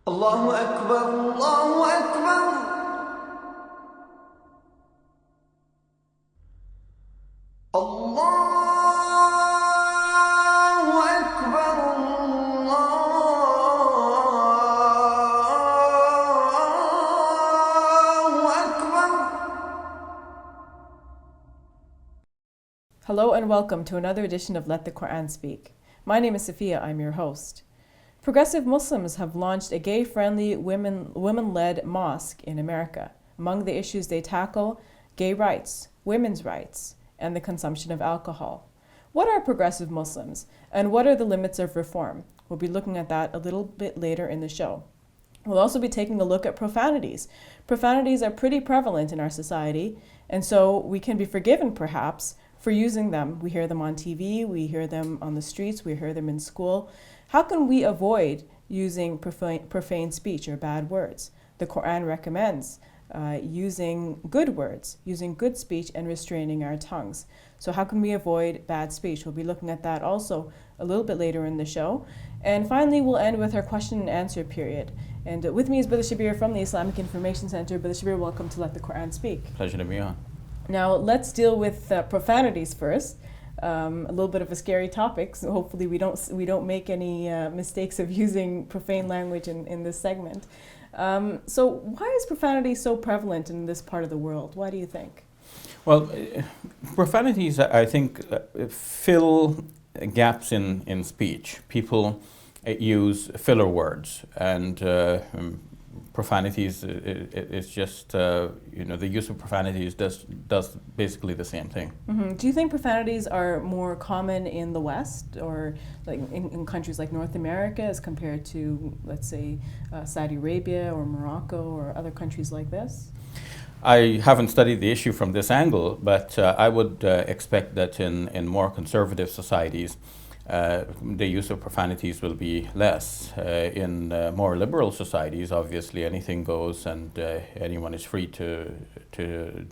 الله أكبر الله أكبر الله أكبر الله أكبر. Hello and welcome to another edition of Let the Quran Speak. My name is Sophia, I'm your host. Progressive Muslims have launched a gay-friendly, women-led mosque in America. Among the issues they tackle, gay rights, women's rights, and the consumption of alcohol. What are progressive Muslims, and what are the limits of reform? We'll be looking at that a little bit later in the show. We'll also be taking a look at profanities. Profanities are pretty prevalent in our society, and so we can be forgiven, perhaps, for using them. We hear them on TV, we hear them on the streets, we hear them in school. How can we avoid using profane speech or bad words? The Quran recommends using good words, using good speech, and restraining our tongues. So how can we avoid bad speech? We'll be looking at that also a little bit later in the show. And finally, we'll end with our question and answer period. And with me is Brother Shabir from the Islamic Information Center. Brother Shabir, welcome to Let the Quran Speak. Pleasure to be on. Now, let's deal with profanities first. A little bit of a scary topic, so hopefully we don't make any mistakes of using profane language in this segment. So why is profanity so prevalent in this part of the world? Why do you think? Well, profanities, I think, fill gaps in speech. People use filler words, and profanities is just, the use of profanities does basically the same thing. Mm-hmm. Do you think profanities are more common in the West, or like in countries like North America as compared to, let's say, Saudi Arabia or Morocco or other countries like this? I haven't studied the issue from this angle, but I would expect that in more conservative societies, the use of profanities will be less. In more liberal societies, obviously anything goes, and anyone is free to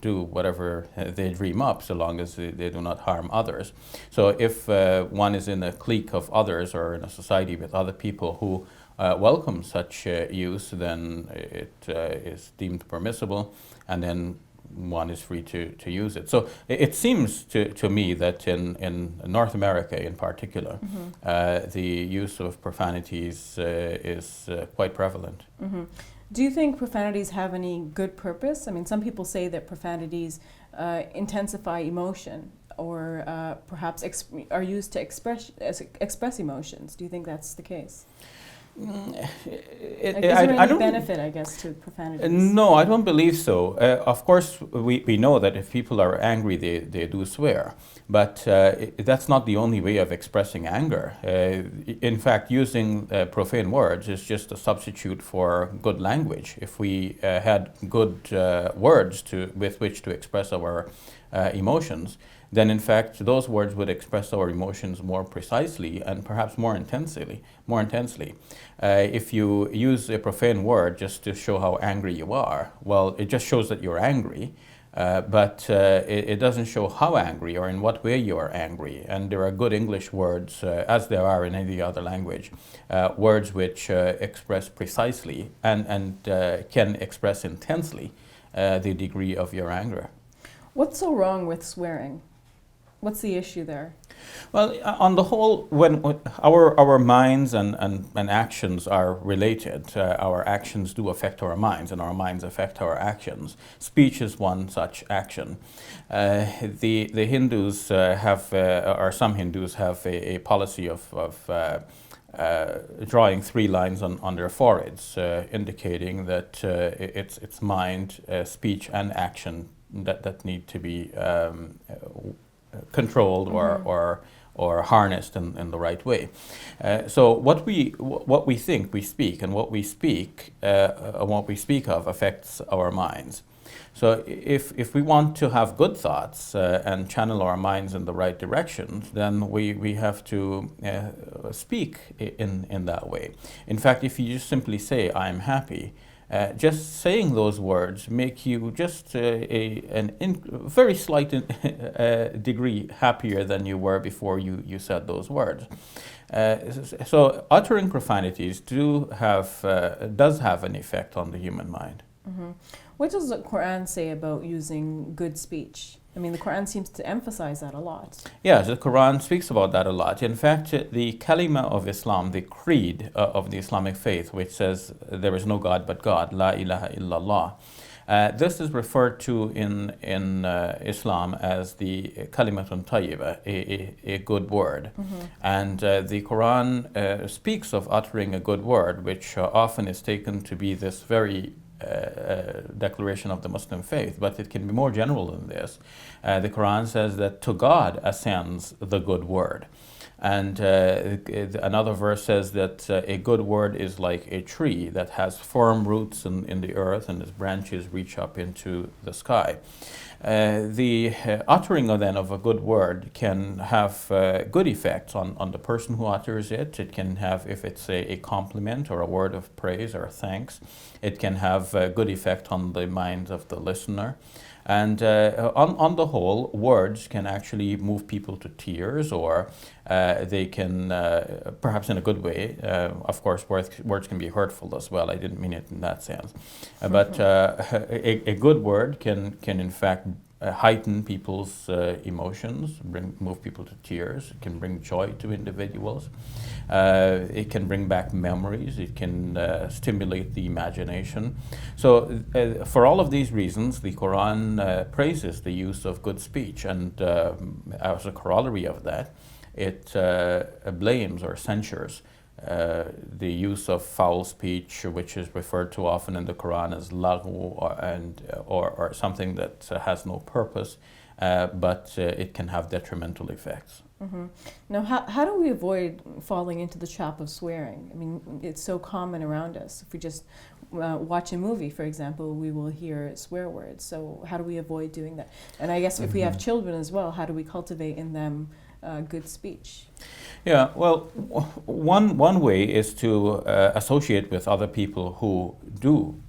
do whatever they dream up, so long as they do not harm others. So if one is in a clique of others, or in a society with other people who welcome such use, then it is deemed permissible, and then one is free to use it. So it seems to me that in North America in particular, the use of profanities is quite prevalent. Mm-hmm. Do you think profanities have any good purpose? I mean, some people say that profanities intensify emotion, or perhaps are used to express emotions. Do you think that's the case? Is there any benefit, I guess, to profanities? No, I don't believe so. Of course, we know that if people are angry, they do swear. But that's not the only way of expressing anger. In fact, using profane words is just a substitute for good language. If we had good words with which to express our emotions, then in fact those words would express our emotions more precisely and perhaps more intensely. If you use a profane word just to show how angry you are, well, it just shows that you're angry, but it doesn't show how angry or in what way you are angry. And there are good English words, as there are in any other language, words which express precisely and can express intensely the degree of your anger. What's so wrong with swearing? What's the issue there? Well, on the whole, when our minds and actions are related, our actions do affect our minds, and our minds affect our actions. Speech is one such action. The Hindus or some Hindus have a policy of drawing 3 lines on their foreheads, indicating that it's mind, speech, and action that need to be controlled or harnessed in the right way. So what we think we speak, and what we speak of affects our minds. So if we want to have good thoughts and channel our minds in the right direction, then we have to speak in that way. In fact, if you just simply say, "I'm happy," just saying those words make you just very slight degree happier than you were before you said those words. So uttering profanities does have an effect on the human mind. Mm-hmm. What does the Quran say about using good speech? I mean, the Quran seems to emphasize that a lot. Yes, the Quran speaks about that a lot. In fact, the kalima of Islam, the creed of the Islamic faith, which says there is no God but God, La ilaha illallah, this is referred to in Islam as the kalimatun tayyiba, a good word. Mm-hmm. And the Quran speaks of uttering a good word, which often is taken to be this very declaration of the Muslim faith, but it can be more general than this. The Quran says that to God ascends the good word. And another verse says that a good word is like a tree that has firm roots in the earth and its branches reach up into the sky. The uttering of a good word can have good effects on the person who utters it. It can have, if it's a compliment or a word of praise or thanks, it can have a good effect on the mind of the listener. And on the whole, words can actually move people to tears, or they can, perhaps in a good way, of course, words can be hurtful as well. I didn't mean it in that sense. But a good word can in fact heighten people's emotions, move people to tears. It can bring joy to individuals. It can bring back memories. It can stimulate the imagination. So for all of these reasons, the Quran praises the use of good speech, and as a corollary of that, it blames or censures the use of foul speech, which is referred to often in the Quran as laghu, or something that has no purpose, but it can have detrimental effects. Mm-hmm. Now, how do we avoid falling into the trap of swearing? I mean, it's so common around us. If we just watch a movie, for example, we will hear swear words. So how do we avoid doing that? And I guess if we have children as well, how do we cultivate in them good speech? Yeah, well, one way is to associate with other people who do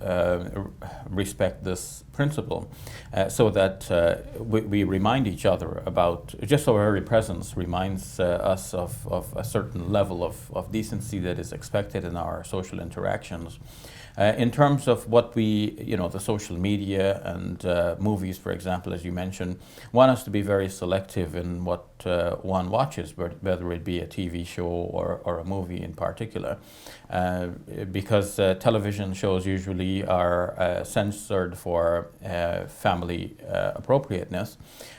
respect this principle, so that we remind each other about, just our very presence reminds us of a certain level of decency that is expected in our social interactions. In terms of what the social media and movies, for example, as you mentioned, want us to be very selective in what one watches, whether it be a TV show or a movie in particular, because television shows usually are censored for family appropriateness.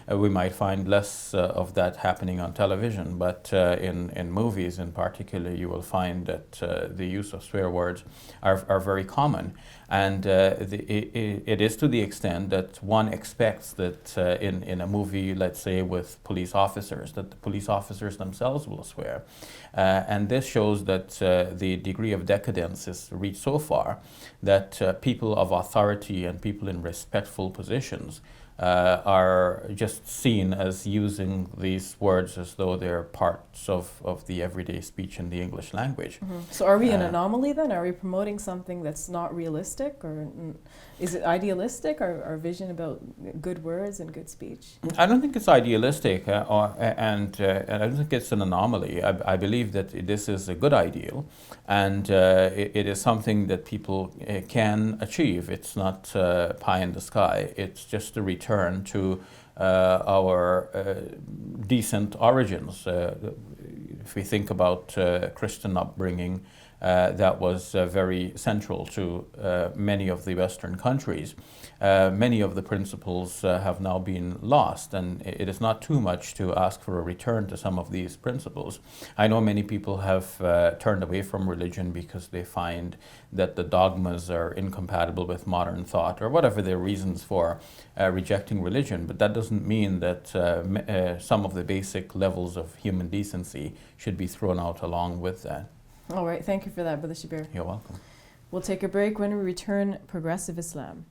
We might find less of that happening on television, but in movies in particular, you will find that the use of swear words are very common. And it is to the extent that one expects that in a movie, let's say with police officers, that the police officers themselves will swear. And this shows that the degree of decadence is reached so far that people of authority and people in respectful positions are just seen as using these words as though they're parts of the everyday speech in the English language. Mm-hmm. So are we an anomaly then? Are we promoting something that's not realistic, or is it idealistic, our vision about good words and good speech? I don't think it's idealistic, and I don't think it's an anomaly. I believe that this is a good ideal, and it is something that people can achieve. It's not pie in the sky. It's just a return to our decent origins. If we think about Christian upbringing, that was very central to many of the Western countries. Many of the principles have now been lost, and it is not too much to ask for a return to some of these principles. I know many people have turned away from religion because they find that the dogmas are incompatible with modern thought, or whatever their reasons for rejecting religion, but that doesn't mean that some of the basic levels of human decency should be thrown out along with that. All right, thank you for that, Brother Shabir. You're welcome. We'll take a break. When we return, Progressive Islam.